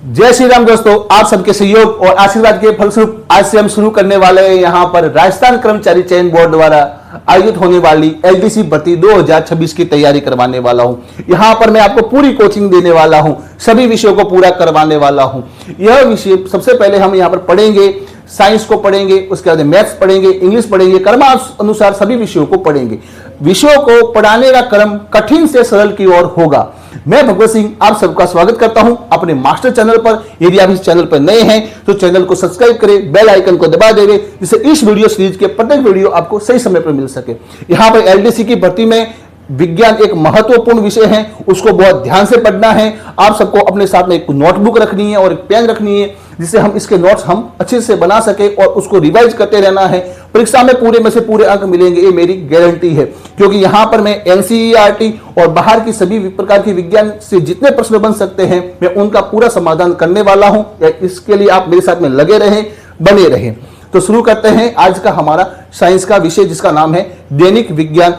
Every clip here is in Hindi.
जय श्री राम दोस्तों, आप सबके सहयोग और आशीर्वाद के फलस्वरूप आज से हम शुरू करने वाले हैं यहाँ पर राजस्थान कर्मचारी चयन बोर्ड द्वारा आयोजित होने वाली एलडीसी भर्ती 2026 की तैयारी करवाने वाला हूं। यहाँ पर मैं आपको पूरी कोचिंग देने वाला हूं, सभी विषयों को पूरा करवाने वाला हूं। यह विषय सबसे पहले हम यहाँ पर पढ़ेंगे, साइंस को पढ़ेंगे, उसके बाद मैथ्स पढ़ेंगे, इंग्लिश पढ़ेंगे, क्रमानुसार सभी विषयों को पढ़ेंगे। विषयों को पढ़ाने का क्रम कठिन से सरल की ओर होगा। मैं भगवत सिंह आप सबका स्वागत करता हूं अपने मास्टर चैनल पर। यदि आप इस चैनल पर नए हैं तो चैनल को सब्सक्राइब करें, बेल आइकन को दबा देंगे जिससे इस वीडियो सीरीज के प्रत्येक वीडियो आपको सही समय पर मिल सके। यहां पर एलडीसी की भर्ती में विज्ञान एक महत्वपूर्ण विषय है, उसको बहुत ध्यान से पढ़ना है। आप सबको अपने साथ में एक नोटबुक रखनी है और एक पेन रखनी है जिससे हम इसके नोट्स हम अच्छे से बना सके और उसको रिवाइज करते रहना है। परीक्षा में पूरे में से पूरे अंक मिलेंगे, ये मेरी गारंटी है, क्योंकि यहां पर मैं एनसीईआरटी और बाहर की सभी प्रकार की विज्ञान से जितने प्रश्न बन सकते हैं मैं उनका पूरा समाधान करने वाला हूं। इसके लिए आप मेरे साथ में लगे रहें, बने रहें। तो शुरू करते हैं आज का हमारा साइंस का विषय जिसका नाम है दैनिक विज्ञान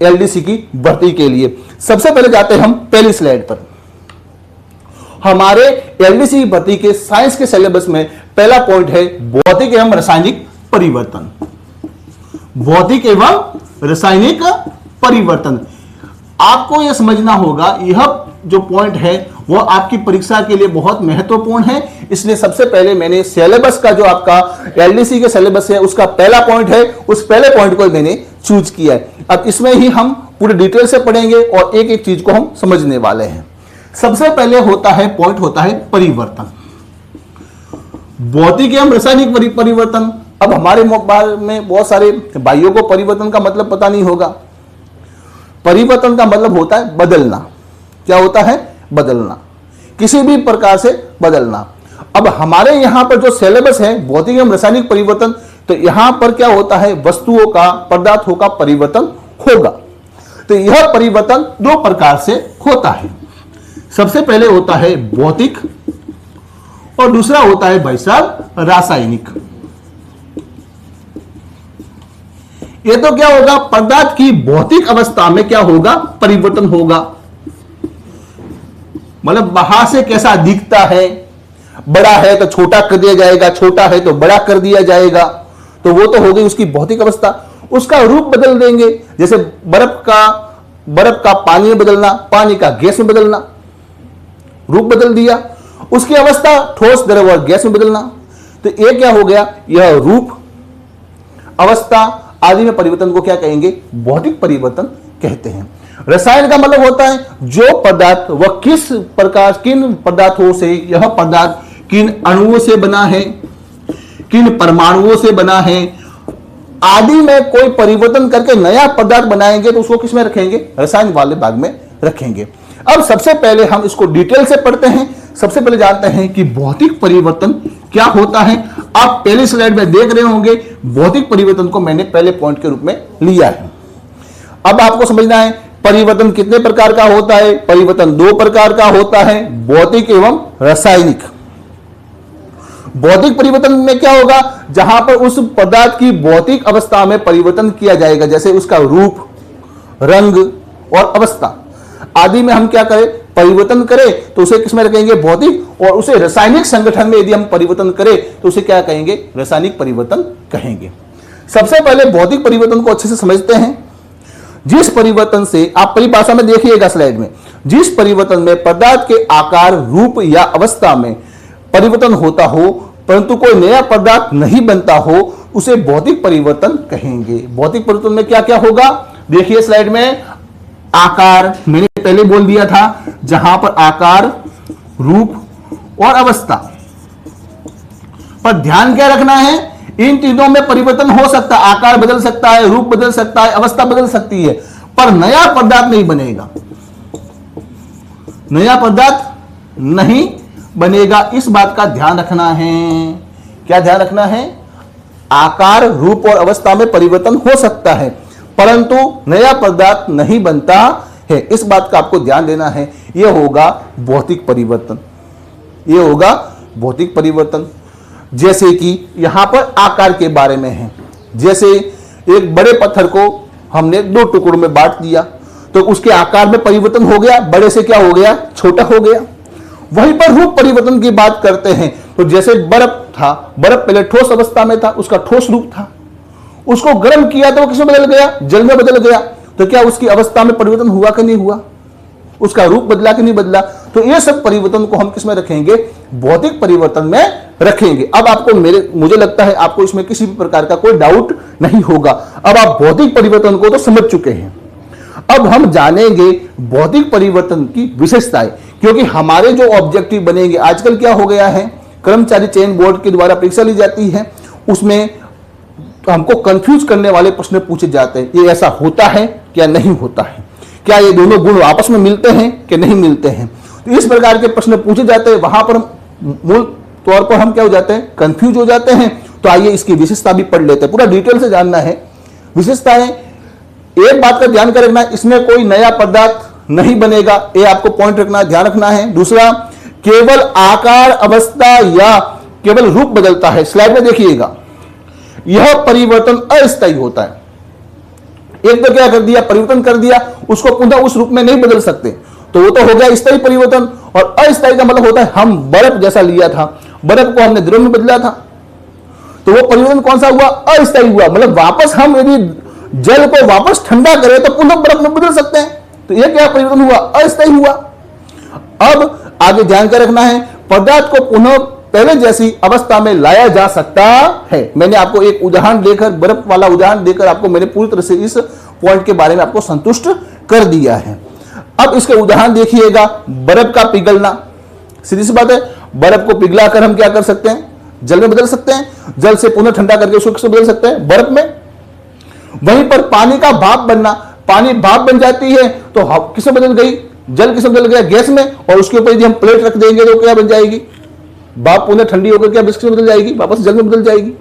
एलडीसी की भर्ती के लिए। सबसे पहले जाते हैं हम पहली स्लाइड पर। हमारे एलडीसी भर्ती के साइंस के सिलेबस में पहला पॉइंट है भौतिक एवं रासायनिक परिवर्तन। भौतिक एवं रासायनिक परिवर्तन आपको यह समझना होगा, यह जो पॉइंट है वो आपकी परीक्षा के लिए बहुत महत्वपूर्ण है। इसलिए सबसे पहले मैंने सिलेबस का जो आपका एलडीसी के सिलेबस है उसका पहला पॉइंट है, उस पहले पॉइंट को मैंने चूज किया है। अब इसमें ही हम पूरे डिटेल से पढ़ेंगे और एक एक चीज को हम समझने वाले हैं। सबसे पहले पॉइंट होता है परिवर्तन, भौतिक एवं रासायनिक परिवर्तन। अब हमारे मोबाइल में बहुत सारे भाइयों को परिवर्तन का मतलब पता नहीं होगा। परिवर्तन का मतलब होता है बदलना। क्या होता है? बदलना, किसी भी प्रकार से बदलना। अब हमारे यहां पर जो सिलेबस है भौतिक एवं रासायनिक परिवर्तन, तो यहां पर क्या होता है? वस्तुओं का, पदार्थों का परिवर्तन होगा। तो यह परिवर्तन दो प्रकार से होता है। सबसे पहले होता है भौतिक और दूसरा होता है भाई साहब रासायनिक। ये तो क्या होगा? पदार्थ की भौतिक अवस्था में क्या होगा? परिवर्तन होगा। मतलब बाहर से कैसा दिखता है, बड़ा है तो छोटा कर दिया जाएगा, छोटा है तो बड़ा कर दिया जाएगा, तो वो तो हो गई उसकी भौतिक अवस्था। उसका रूप बदल देंगे, जैसे बर्फ का पानी में बदलना, पानी का गैस में बदलना, रूप बदल दिया। उसकी अवस्था ठोस, द्रव और गैस में बदलना। तो ये क्या हो गया? यह रूप, अवस्था आदि में परिवर्तन को क्या कहेंगे? भौतिक परिवर्तन कहते हैं। रसायन का मतलब होता है जो पदार्थ व किन पदार्थों से, यह पदार्थ किन अणुओं से बना है, किन परमाणुओं से बना है आदि में कोई परिवर्तन करके नया पदार्थ बनाएंगे तो उसको किसमें रखेंगे? रसायन वाले भाग में रखेंगे। अब सबसे पहले हम इसको डिटेल से पढ़ते हैं। सबसे पहले जानते हैं कि भौतिक परिवर्तन क्या होता है। आप पहली स्लाइड में देख रहे होंगे भौतिक परिवर्तन को मैंने पहले पॉइंट के रूप में लिया है। अब आपको समझना है परिवर्तन कितने प्रकार का होता है। परिवर्तन दो प्रकार का होता है, भौतिक एवं रासायनिक। भौतिक परिवर्तन में क्या होगा? जहां पर उस पदार्थ की भौतिक अवस्था में परिवर्तन किया जाएगा, जैसे उसका रूप, रंग और अवस्था आदि में हम क्या करें? परिवर्तन करें तो उसे किसमें रखेंगे? भौतिक। और उसे रासायनिक संगठन में यदि हम परिवर्तन करें तो उसे क्या कहेंगे? रासायनिक परिवर्तन कहेंगे। सबसे पहले भौतिक परिवर्तन को अच्छे से समझते हैं। जिस परिवर्तन से, आप परिभाषा में देखिएगा स्लाइड में, जिस परिवर्तन में पदार्थ के आकार, रूप या अवस्था में परिवर्तन होता हो परंतु कोई नया पदार्थ नहीं बनता हो उसे भौतिक परिवर्तन कहेंगे। भौतिक परिवर्तन में क्या क्या होगा? देखिए स्लाइड में, आकार मैंने पहले बोल दिया था, जहां पर आकार, रूप और अवस्था पर ध्यान क्या रखना है? इन तीनों में परिवर्तन हो सकता है, आकार बदल सकता है, रूप बदल सकता है, अवस्था बदल सकती है, पर नया पदार्थ नहीं बनेगा। नया पदार्थ नहीं बनेगा, इस बात का ध्यान रखना है। क्या ध्यान रखना है? आकार, रूप और अवस्था में परिवर्तन हो सकता है परंतु नया पदार्थ नहीं बनता है, इस बात का आपको ध्यान देना है। यह होगा भौतिक परिवर्तन। यह होगा भौतिक परिवर्तन। जैसे कि यहां पर आकार के बारे में है, जैसे एक बड़े पत्थर को हमने दो टुकड़ों में बांट दिया तो उसके आकार में परिवर्तन हो गया, बड़े से क्या हो गया? छोटा हो गया। वहीं पर रूप परिवर्तन की बात करते हैं तो जैसे बर्फ था, बर्फ पहले ठोस अवस्था में था, उसका ठोस रूप था, उसको गर्म किया तो वो किसमें बदल गया? जल में बदल गया। तो क्या उसकी अवस्था में परिवर्तन हुआ कि नहीं हुआ? उसका रूप बदला कि नहीं बदला? तो ये सब परिवर्तन को हम किसमें रखेंगे? भौतिक परिवर्तन में रखेंगे। अब आपको मुझे लगता है आपको इसमें किसी भी प्रकार का कोई डाउट नहीं होगा। अब आप भौतिक परिवर्तन को तो समझ चुके हैं। अब हम जानेंगे भौतिक परिवर्तन की विशेषताएं, क्योंकि हमारे जो ऑब्जेक्टिव बनेंगे, आजकल क्या हो गया है, कर्मचारी चयन बोर्ड के द्वारा परीक्षा ली जाती है, उसमें हमको कंफ्यूज करने वाले प्रश्न पूछे जाते हैं। ये ऐसा होता है क्या नहीं होता है? क्या ये दोनों गुण आपस में मिलते हैं कि नहीं मिलते हैं? तो इस प्रकार के प्रश्न पूछे जाते हैं, वहां पर मूल तौर पर हम क्या हो जाते हैं? कंफ्यूज हो जाते हैं। तो आइए इसकी विशेषता भी पढ़ लेते हैं, पूरा डिटेल से जानना है। विशेषताएं, एक बात का ध्यान कर रखना, इसमें कोई नया पदार्थ नहीं बनेगा, ये आपको पॉइंट रखना, ध्यान रखना है। दूसरा, केवल आकार, अवस्था या केवल रूप बदलता है। स्लाइड में देखिएगा, यह परिवर्तन अस्थायी होता है। एक तो क्या कर दिया? परिवर्तन कर दिया, उसको पुनः उस रूप में नहीं बदल सकते, तो वो तो हो गया स्थायी परिवर्तन। और अस्थायी का मतलब होता है, हम बर्फ जैसा लिया था, बर्फ को हमने द्रव में बदला था, तो वो परिवर्तन कौन सा हुआ? अस्थायी हुआ। मतलब वापस हम यदि जल को वापस ठंडा करें तो पुनः बर्फ में बदल सकते हैं, तो यह क्या परिवर्तन हुआ? अस्थायी हुआ। अब आगे ध्यान कर रखना है, पदार्थ को पुनः पहले जैसी अवस्था में लाया जा सकता है। मैंने आपको एक उदाहरण देकर, बर्फ वाला उदाहरण देकर आपको मैंने पूरी तरह से इस पॉइंट के बारे में आपको संतुष्ट कर दिया है। अब इसके उदाहरण देखिएगा, बर्फ का पिघलना, सीधी सी बात है, बर्फ को पिघलाकर हम क्या कर सकते हैं? जल में बदल सकते हैं, जल से पुनः ठंडा करके उसको किसमें बदल सकते हैं? बर्फ में। वहीं पर पानी का भाप बनना, पानी भाप बन जाती है तो किसमें बदल गई? जल किसमें बदल गया? गैस में। और उसके ऊपर यदि हम प्लेट रख देंगे तो क्या बन जाएगी? भाप पुनः ठंडी होकर क्या किसमें बदल जाएगी? वापस जल में बदल जाएगी।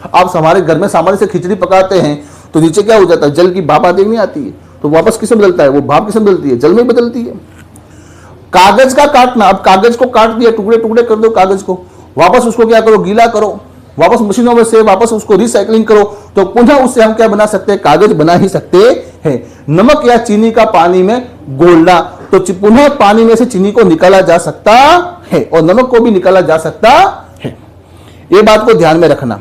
आप हमारे घर में सामान्य से खिचड़ी पकाते हैं तो नीचे क्या हो जाता है? जल की भाप आती नहीं आती है, तो वापस किसमें बदलता है? वो भाप किसमें बदलती है? जल में बदलती है। कागज का काटना, अब कागज को काट दिया, टुकड़े टुकड़े कर दो कागज को, वापस उसको क्या करो? गीला करो, वापस मशीनों में से वापस उसको रिसाइकलिंग करो, तो पुनः उससे हम क्या बना सकते हैं? कागज बना ही सकते हैं। नमक या चीनी का पानी में घोलना, तो पुनः पानी में से चीनी को निकाला जा सकता है और नमक को भी निकाला जा सकता है। ये बात को ध्यान में रखना।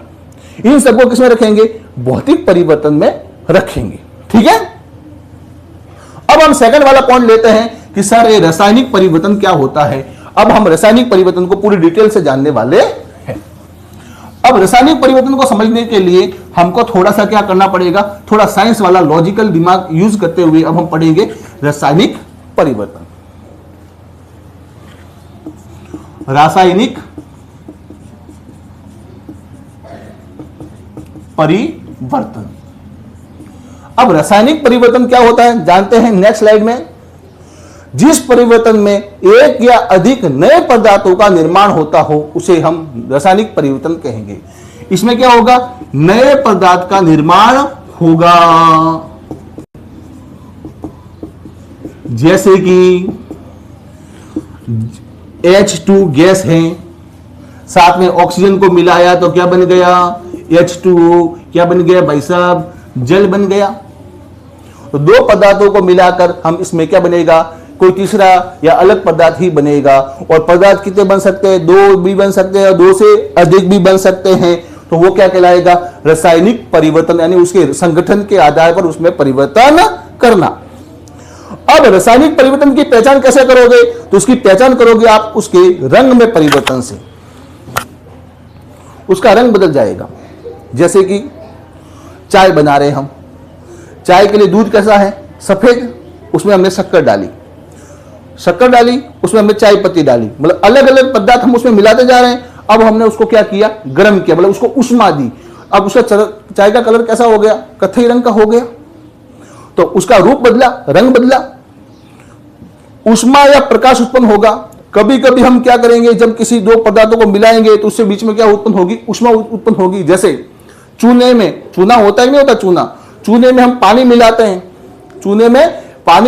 इन सबको किसमें रखेंगे? भौतिक परिवर्तन में रखेंगे। ठीक है। अब हम सेकंड वाला पॉइंट लेते हैं कि सर ये रासायनिक परिवर्तन क्या होता है। अब हम रासायनिक परिवर्तन को पूरी डिटेल से जानने वाले हैं। अब रासायनिक परिवर्तन को समझने के लिए हमको थोड़ा सा क्या करना पड़ेगा? थोड़ा साइंस वाला लॉजिकल दिमाग यूज करते हुए अब हम पढ़ेंगे रासायनिक परिवर्तन। रासायनिक परिवर्तन। अब रासायनिक परिवर्तन क्या होता है जानते हैं नेक्स्ट स्लाइड में। जिस परिवर्तन में एक या अधिक नए पदार्थों का निर्माण होता हो उसे हम रासायनिक परिवर्तन कहेंगे। इसमें क्या होगा? नए पदार्थ का निर्माण होगा, जैसे कि H2 गैस है, साथ में ऑक्सीजन को मिलाया तो क्या बन गया? H2O। क्या बन गया भाई साहब? जल बन गया। तो दो पदार्थों को मिलाकर हम इसमें क्या बनेगा? कोई तीसरा या अलग पदार्थ ही बनेगा। और पदार्थ कितने बन सकते हैं? दो भी बन सकते हैं और दो से अधिक भी बन सकते हैं। तो वो क्या कहलाएगा? रासायनिक परिवर्तन, यानी उसके संगठन के आधार पर उसमें परिवर्तन करना। अब रासायनिक परिवर्तन की पहचान कैसे करोगे? तो उसकी पहचान करोगे आप उसके रंग में परिवर्तन से। उसका रंग बदल जाएगा। जैसे कि चाय बना रहे हम, चाय के लिए दूध कैसा है? सफेद। उसमें हमने शक्कर डाली, उसमें हमने चाय पत्ती डाली, मतलब अलग अलग पदार्थ हम उसमें मिलाते जा रहे हैं। अब हमने उसको क्या किया? गर्म किया, मतलब उसको उष्मा दी। अब उसका चाय का कलर कैसा हो गया? कत्थई रंग का हो गया। तो उसका रूप बदला, रंग बदला। उष्मा या प्रकाश उत्पन्न होगा। कभी कभी हम क्या करेंगे? जब किसी दो पदार्थों को मिलाएंगे तो उससे बीच में क्या उत्पन्न होगी? उष्मा उत्पन्न होगी। जैसे चूने में, चूना होता है नहीं होता? चूने में हम पानी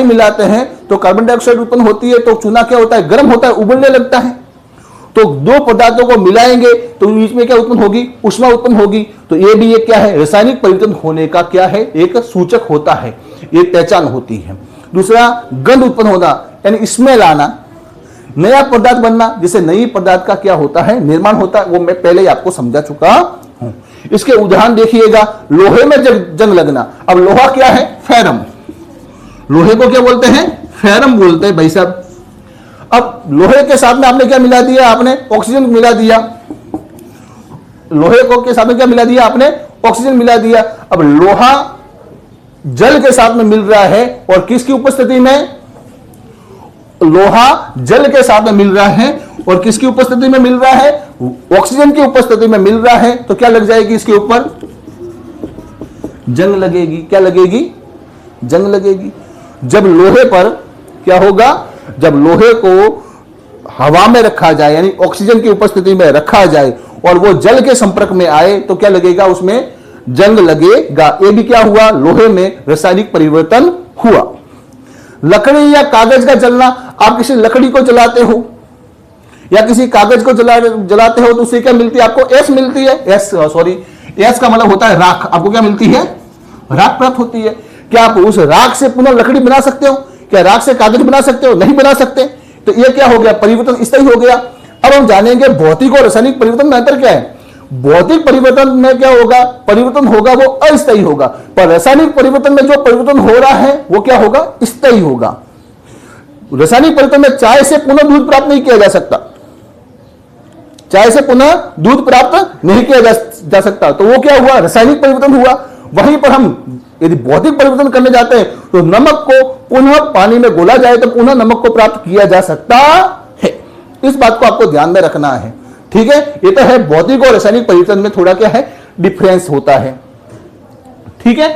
मिलाते हैं, तो कार्बन डाइऑक्साइड उत्पन्न होती है। तो चूना क्या होता है? गर्म होता है, उबलने लगता है। तो दो पदार्थों को मिलाएंगे तो बीच में क्या उत्पन्न होगी? उष्मा उत्पन्न होगी। तो ये भी एक क्या है? रासायनिक परिवर्तन होने का क्या है? एक सूचक होता है, एक पहचान होती है। दूसरा, गंध उत्पन्न होना, यानी स्मेल आना। नया पदार्थ बनना, जिसे नई पदार्थ का क्या होता है, निर्माण होता है, वो मैं पहले ही आपको समझा चुका हूं। इसके उदाहरण देखिएगा, लोहे में जंग लगना। अब लोहा क्या है, फेरम। लोहे को क्या बोलते हैं, फेरम बोलते हैं भाई साहब। अब लोहे के साथ में आपने क्या मिला दिया, आपने ऑक्सीजन मिला दिया। लोहे को के साथ में क्या मिला दिया आपने, ऑक्सीजन मिला दिया। अब लोहा जल के साथ में मिल रहा है, और किसकी उपस्थिति में, लोहा जल के साथ में मिल रहा है, और किसकी उपस्थिति में मिल रहा है, ऑक्सीजन की उपस्थिति में मिल रहा है। तो क्या लग जाएगी इसके ऊपर, जंग लगेगी। क्या लगेगी, जंग लगेगी। जब लोहे पर क्या होगा, जब लोहे को हवा में रखा जाए, यानी ऑक्सीजन की उपस्थिति में रखा जाए, और वो जल के संपर्क में आए, तो क्या लगेगा, उसमें जंग लगेगा। ये भी क्या हुआ, लोहे में रासायनिक परिवर्तन हुआ। लकड़ी या कागज का जलना, आप किसी लकड़ी को जलाते हो या किसी कागज को जलाते हो, तो उससे क्या मिलती है आपको, एस मिलती है। एस का मतलब होता है राख। आपको क्या मिलती है, राख प्राप्त होती है। क्या आप उस राख से पुनः लकड़ी बना सकते हो, क्या राख से कागज बना सकते हो, नहीं बना सकते। तो ये क्या हो गया, परिवर्तन स्थायी हो गया। अब हम जानेंगे भौतिक और रासायनिक परिवर्तन में अंतर क्या है। भौतिक परिवर्तन में क्या होगा, परिवर्तन होगा वो अस्थायी होगा, पर रासायनिक परिवर्तन में जो परिवर्तन हो रहा है वो क्या होगा, स्थायी होगा। रासायनिक परिवर्तन में चाय से पुनः दूध प्राप्त नहीं किया जा सकता, चाय से पुनः दूध प्राप्त नहीं किया जा सकता। तो वो क्या हुआ, रासायनिक परिवर्तन हुआ। वहीं पर हम यदि भौतिक परिवर्तन करने जाते हैं, तो नमक को पुनः पानी में घोला जाए तो पुनः नमक को प्राप्त किया जा सकता है। इस बात को आपको ध्यान में रखना है, ठीक है। ये तो है भौतिक और रासायनिक परिवर्तन में थोड़ा क्या है, डिफरेंस होता है, ठीक है।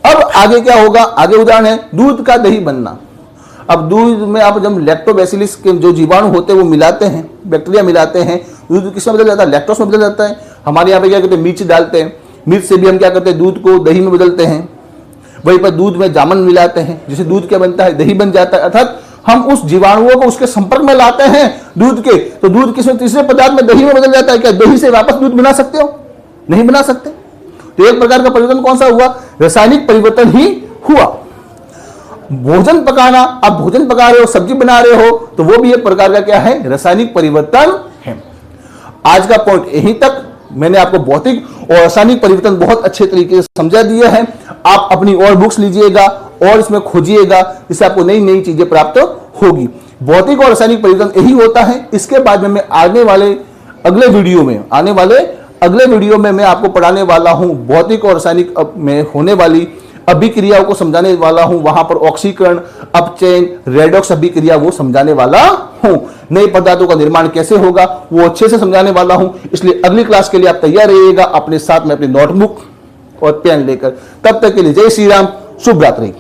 अब आगे क्या होगा, आगे उदाहरण है दूध का दही बनना। अब दूध में आप जब लैक्टोबैसिलस के जो जीवाणु होते हैं वो मिलाते हैं, बैक्टीरिया मिलाते हैं, दूध किसमें बदल जाता है, लैक्टोस में बदल जाता है। हमारे यहाँ पे क्या करते हैं, मिर्च डालते हैं, मिर्च से भी हम क्या करते हैं, दूध को दही में बदलते हैं। वहीं पर दूध में जामुन मिलाते हैं, जिससे दूध क्या बनता है, दही बन जाता है। अर्थात हम उस जीवाणुओं को उसके संपर्क में लाते हैं दूध के, तो दूध किसी तीसरे पदार्थ में दही में बदल जाता है। क्या दही से वापस दूध बना सकते हो, नहीं बना सकते। तो एक प्रकार का परिवर्तन कौन सा हुआ, रासायनिक परिवर्तन ही हुआ। भोजन पकाना, आप भोजन पका रहे हो, सब्जी बना रहे हो, तो वो भी एक प्रकार का क्या है, रासायनिक परिवर्तन है। आज का पॉइंट यहीं तक। मैंने आपको भौतिक और रासायनिक परिवर्तन बहुत अच्छे तरीके से समझा दिया है। आप अपनी और बुक्स लीजिएगा और इसमें खोजिएगा, जिससे आपको नई नई चीजें प्राप्त होगी। भौतिक और रासायनिक परिवर्तन यही होता है। इसके बाद में मैं अगले वीडियो में मैं आपको पढ़ाने वाला हूं भौतिक और रासायनिक में होने वाली अभिक्रियाओं को समझाने वाला हूं। वहां पर ऑक्सीकरण, अपचयन, रेडॉक्स अभिक्रिया वो समझाने वाला हूं। नए पदार्थों का निर्माण कैसे होगा वो अच्छे से समझाने वाला हूं। इसलिए अगली क्लास के लिए आप तैयार रहिएगा अपने साथ में अपनी नोटबुक और पेन लेकर। तब तक के लिए जय श्री राम, शुभ रात्रि।